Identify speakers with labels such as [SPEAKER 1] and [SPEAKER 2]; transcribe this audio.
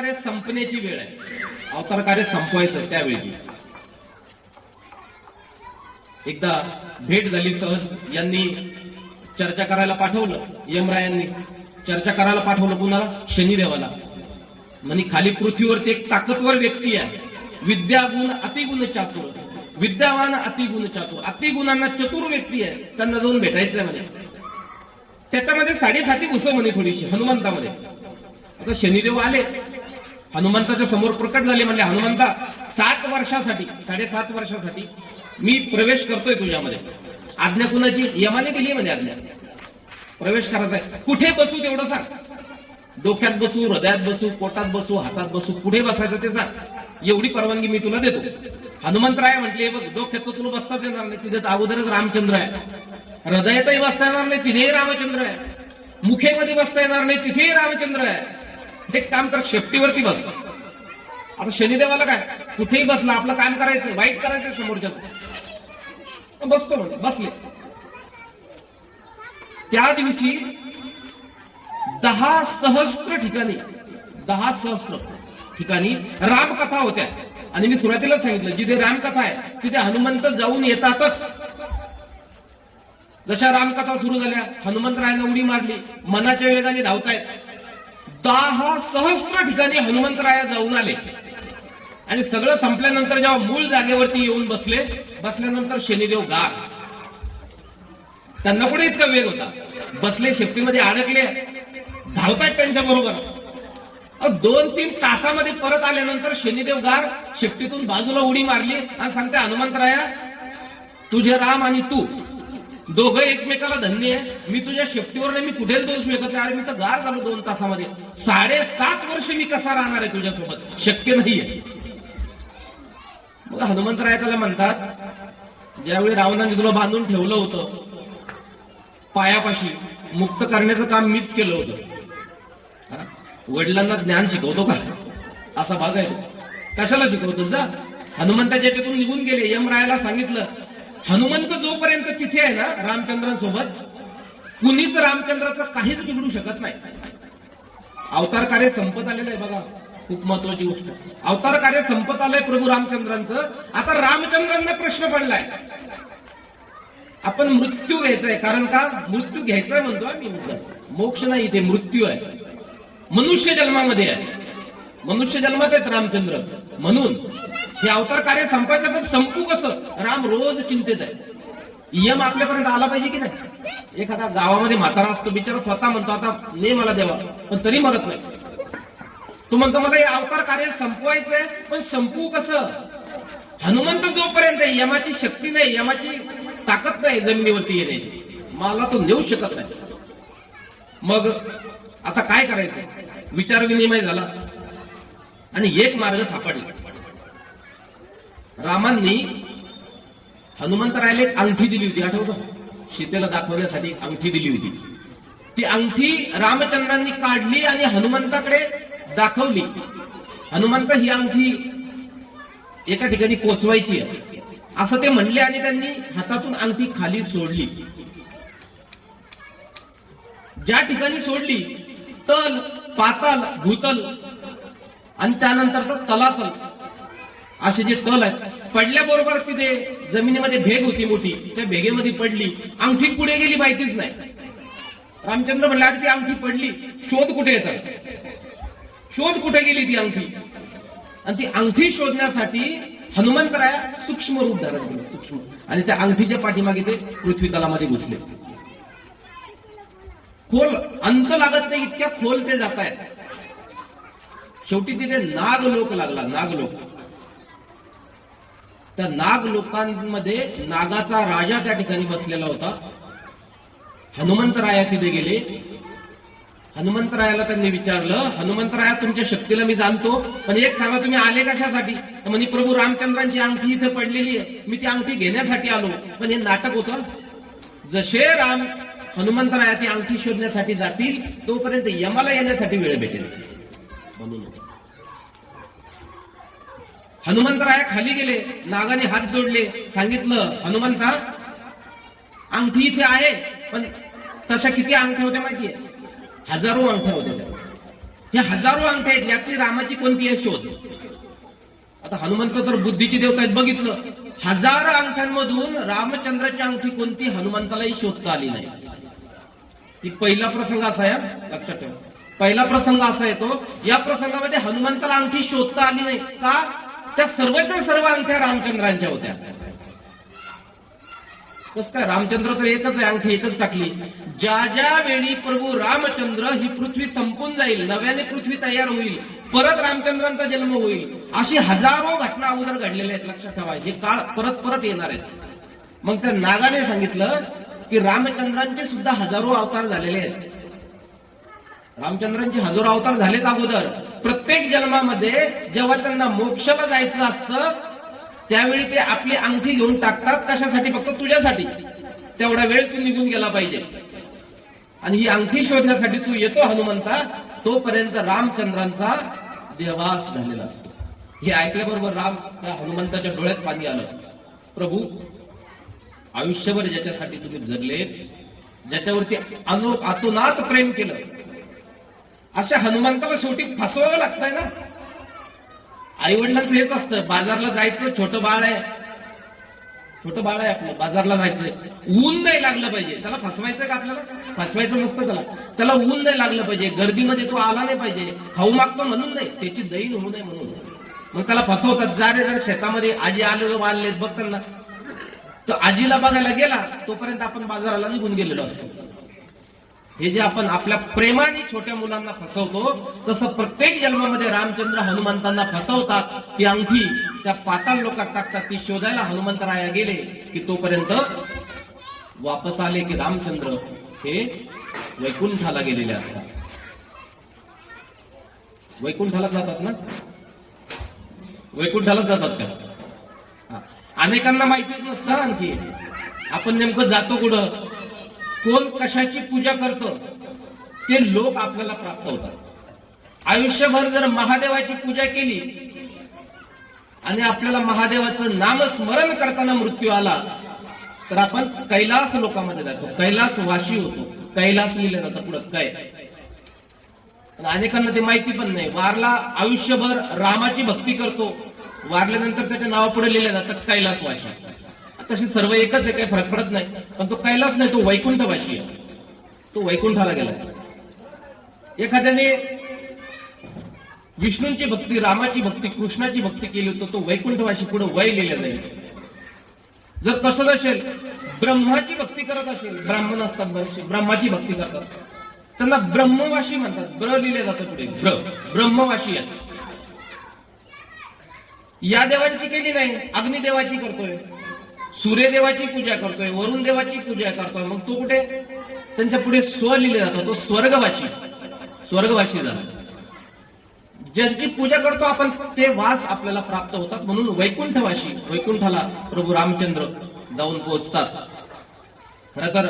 [SPEAKER 1] कार्य संपण्याची वेळ आहे. अवतार कार्य संपवायचं त्यावेळी एकदा भेट झाली. सहज यांनी चर्चा करायला पाठवलं. यमरायांनी चर्चा करायला पाठवलं कुणाला? शनिदेवाला. म्हणे खाली पृथ्वीवरती एक ताकदवर व्यक्ती आहे, विद्यागुण अतिगुण चातुर, विद्यावान अतिगुण चातुर, अतिगुणांना चतुर व्यक्ती आहे, त्यांना जाऊन भेटायचंय म्हणे. त्याच्यामध्ये 7.5 उसळ म्हणे थोडीशी हनुमंतामध्ये. आता शनिदेव आले, हनुमंताच्या समोर प्रकट झाले. म्हणले हनुमंता 7 वर्षासाठी 7.5 वर्षासाठी मी प्रवेश करतोय तुझ्यामध्ये. आज्ञा कुणाची? यमाने दिली म्हणजे आज्ञा. प्रवेश करायचा आहे. कुठे बसू तेवढं सांग. डोक्यात बसू, हृदयात बसू, पोटात बसू, हातात बसू, पुढे बसायचं ते सांग. एवढी परवानगी मी तुला देतो. हनुमंतराय म्हटले बघ, डोक्यात तर तुला बसताच येणार नाही, तिथे अगोदरच रामचंद्र आहे. हृदयातही बसता येणार नाही, तिथेही रामचंद्र आहे. मुखेमध्ये बसता येणार नाही, तिथेही रामचंद्र आहे. एक काम कर, शेपटीवरती बस. आता शनिदेवाला काय, कुठेही बसला आपलं काम करायचं, वाईट करायचं समोरच्याचं. बसतो म्हणजे बसले. त्या दिवशी 10 सहस्त्र ठिकाणी रामकथा होत्या. आणि मी सुरुवातीलाच सांगितलं, जिथे रामकथा आहे तिथे हनुमंत जाऊन येतातच. जशा रामकथा सुरू झाल्या, हनुमंतरायानं उडी मारली, मनाच्या वेगाने धावतायत. 10 सहस्त्र ठिकाणी हनुमंतराया जाऊन आले. आणि सगळं संपल्यानंतर जेव्हा मूळ जागेवरती येऊन बसल्यानंतर शनिदेव गार. त्यांना कुठे इतका वेग होता? बसले, शेपटीमध्ये अडकले, धावतायत त्यांच्या बरोबर. 2-3 तासामध्ये परत आल्यानंतर शनिदेव गार शेपटीतून बाजूला उडी मारली आणि सांगते हनुमंतराया, तुझे राम आणि तू दोघं एकमेकाला धन्य आहे. मी तुझ्या शेपटीवर नाही, मी कुठेच बसू शकत नाही. अरे मी तर गार झालो 2 तासामध्ये. 7.5 वर्ष मी कसा राहणार आहे तुझ्यासोबत? शक्य नाहीये. मग हनुमंतराय त्याला म्हणतात, ज्यावेळी रावणाने तुला बांधून ठेवलं होतं पायापाशी, मुक्त करण्याचं काम मीच केलं होतं. वडिलांना ज्ञान शिकवतो का? असा भाग आहे. कशाला शिकवतो? जा. हनुमंताच्या याच्यातून निघून गेले. यमरायाला सांगितलं, हनुमंत जोपर्यंत तिथे आहे ना रामचंद्रांसोबत, कुणीच रामचंद्राचं काहीच बिघडू शकत नाही. अवतार कार्य संपत आलेलं आहे बघा. खूप महत्वाची गोष्ट. अवतार कार्य संपत आलंय प्रभू रामचंद्रांचं. आता रामचंद्रांना प्रश्न पडलाय, आपण मृत्यू घ्यायचाय. कारण का मृत्यू घ्यायचाय म्हणतो आम्ही? मोक्ष नाही, इथे मृत्यू आहे. मनुष्य जन्मामध्ये आहे, मनुष्य जन्मात आहेत रामचंद्र. म्हणून हे अवतार कार्य संपायचं, पण संपू कसं? राम रोज चिंतेत आहे. यम आपल्यापर्यंत आला पाहिजे की नाही? एखादा गावामध्ये म्हातारा असतो, बिचारा स्वतः म्हणतो आता ने मला देवा, पण तरी मरत नाही. तो म्हणतो मला हे अवतार कार्य संपवायचंय, पण संपू कसं? हनुमंत जोपर्यंत यमाची शक्ती नाही, यमाची ताकद नाही जमिनीवरती येण्याची, मला तो नेऊ शकत नाही. मग आता काय करायचं? विचार विनिमय झाला आणि एक मार्ग सापडला. रामांनी हनुमंतरायाला एक अंगठी दिली होती, आठवतं? सीतेला दाखवण्यासाठी अंगठी दिली होती. ती अंगठी रामचंद्रांनी काढली आणि हनुमंताकडे दाखवली. हनुमंत, ही अंगठी एका ठिकाणी पोचवायची आहे असं ते म्हणले. आणि त्यांनी हातातून अंगठी खाली सोडली. ज्या ठिकाणी सोडली, तल, पाताल, भूतल आणि त्यानंतर तलातल असे जे तल आहेत, पडल्याबरोबर तिथे जमिनीमध्ये भेग होती मोठी, त्या भेगेमध्ये पडली. अंगठी पुढे गेली माहितीच नाही. रामचंद्र म्हणले, अरे ती अंगठी पडली, शोध कुठे येतात? शोध कुठे गेली ती अंगठी? आणि ती अंगठी शोधण्यासाठी हनुमंतराया सूक्ष्म रूप धारण केलं, सूक्ष्म. आणि त्या अंगठीच्या पाठीमागे ते पृथ्वी तलामध्ये घुसले. खोल, अंत लागत नाही इतक्या खोल ते जात आहेत. शेवटी तिथे नागलोक लागला, नागलोक. त्या नाग लोकांमध्ये नागाचा राजा त्या ठिकाणी बसलेला होता. हनुमंतराया तिथे गेले. हनुमंतरायाला त्यांनी विचारलं, हनुमंतराया तुमच्या शक्तीला मी जाणतो, पण एक सांगा तुम्ही आले कशासाठी? म्हणे प्रभू रामचंद्रांची अंगठी इथे पडलेली आहे, मी ती अंगठी घेण्यासाठी आलो. पण हे नाटक होतं. जसे राम हनुमंतराया ती अंगठी शोधण्यासाठी जातील, तोपर्यंत यमाला येण्यासाठी वेळ भेटेल. म्हणून हनुमंतराया खाली गेले, नागाने हात जोडले, सांगितलं, हनुमंता अंगठी इथे आहे, पण तशा किती अंगठ्या होत्या माहितीये? हजारो अंगठ्या होत्या. हे हजारो अंगठ्या आहेत, यातली रामाची कोणती आहे शोध. आता हनुमंत तर बुद्धीची देवता आहेत, बघितलं हजारो अंगठ्यांमधून रामचंद्राची अंगठी कोणती हनुमंतालाही शोधता आली नाही. ही पहिला प्रसंग असा आहे, लक्षात ठेवा. पहिला प्रसंग असा येतो, या प्रसंगामध्ये हनुमंताला अंगठी शोधता आली नाही का, त्या सर्वच्या सर्व अंगठ्या रामचंद्रांच्या होत्या. कसं काय, रामचंद्र तर एकच आहे, अंगठी एकच टाकली. ज्या ज्या वेळी प्रभू रामचंद्र ही पृथ्वी संपून जाईल, नव्याने पृथ्वी तयार होईल, परत रामचंद्रांचा जन्म होईल, अशी हजारो घटना अगोदर घडलेल्या आहेत. लक्षात ठेवा, हे काळ परत परत येणार आहेत. मग त्या नागाने सांगितलं की रामचंद्रांचे सुद्धा हजारो अवतार झालेले आहेत. रामचंद्रांचे हजारो अवतार झालेत अगोदर. प्रत्येक जन्मामध्ये जेव्हा त्यांना मोक्षाला जायचं असतं त्यावेळी ते आपली अंगठी घेऊन टाकतात. कशासाठी, फक्त तुझ्यासाठी. तेवढा वेळ तू निघून गेला पाहिजे. आणि ही अंगठी शोधण्यासाठी तू येतो हनुमंता, तोपर्यंत रामचंद्रांचा देहवास झालेला असतो. हे ऐकल्याबरोबर त्या हनुमंताच्या डोळ्यात पाणी आलं. प्रभू, आयुष्यभर ज्याच्यासाठी तुम्ही जगले, ज्याच्यावरती आतोनात प्रेम केलं, अशा हनुमंताला शेवटी फसवावं लागतंय ना. आई वडिलांचं हेच असतं, बाजारला जायचं, छोटं बाळ आहे आपलं, बाजारला जायचंय, ऊन नाही लागलं पाहिजे. त्याला फसवायचं का, आपल्याला फसवायचं नसतं. त्याला ऊन नाही लागलं पाहिजे, गर्दीमध्ये तो आला नाही पाहिजे, खाऊ मागतो म्हणून नाही, त्याची दैन होऊ नये म्हणून. मग त्याला फसवतात. जर शेतामध्ये आजी आलेलो वाढलेत बघ त्यांना, तर आजीला बघायला गेला तोपर्यंत आपण बाजाराला निघून गेलेलो असतो. हे जे आपण आपल्या प्रेमाने छोट्या मुलांना फसवतो, तसं प्रत्येक जन्मामध्ये रामचंद्र हनुमंतांना फसवतात. ती अंगठी त्या पाताळ लोकात टाकतात. ती शोधायला हनुमंतराया गेले की तोपर्यंत वापस आले की रामचंद्र हे वैकुंठाला गेलेले असतात. वैकुंठाला जातात ना, वैकुंठाला जातात का. अनेकांना माहितीच नसतं आणखी आपण नेमकं जातो कुठं, कोण कशाची पूजा करतं, ते लोक आपल्याला प्राप्त होतात. आयुष्यभर जर महादेवाची पूजा केली आणि आपल्याला महादेवाचं नामस्मरण करताना मृत्यू आला तर आपण कैलास लोकांमध्ये जातो, कैलासवासी होतो. कैलास लिहिलं जातं पुढं काय. अनेकांना ते माहिती पण नाही. वारला आयुष्यभर रामाची भक्ती करतो, वारल्यानंतर त्याच्या नावापुढे लिहिलं जातं कैलासवासी. तशी सर्व एकच आहे, काही फरक पडत नाही. पण तो कैलास नाही, तो वैकुंठवासी आहे. तो वैकुंठाला गेला. एखाद्याने विष्णूंची भक्ती, रामाची भक्ती, कृष्णाची भक्ती केली होती, तो वैकुंठवासी पुढे वय लिहिलं नाही. जर कसं असेल, ब्रह्माची भक्ती करत असेल, ब्राह्मण असतात बरेचसे, ब्रह्माची भक्ती करतात, त्यांना ब्रह्मवासी म्हणतात. ब्र लिहिले जातं पुढे, ब्रह्मवासी आहे. या देवांची केली नाही, अग्निदेवाची करतोय, सूर्यदेवाची पूजा करतोय, वरुण देवाची पूजा करतोय, मग तो कुठे, त्यांच्या पुढे स्व लिहिले जातो, तो स्वर्गवासी झाला. ज्यांची पूजा करतो आपण ते वास आपल्याला प्राप्त होतात. म्हणून वैकुंठवासी, वैकुंठाला प्रभू रामचंद्र जाऊन पोहोचतात. खरं तर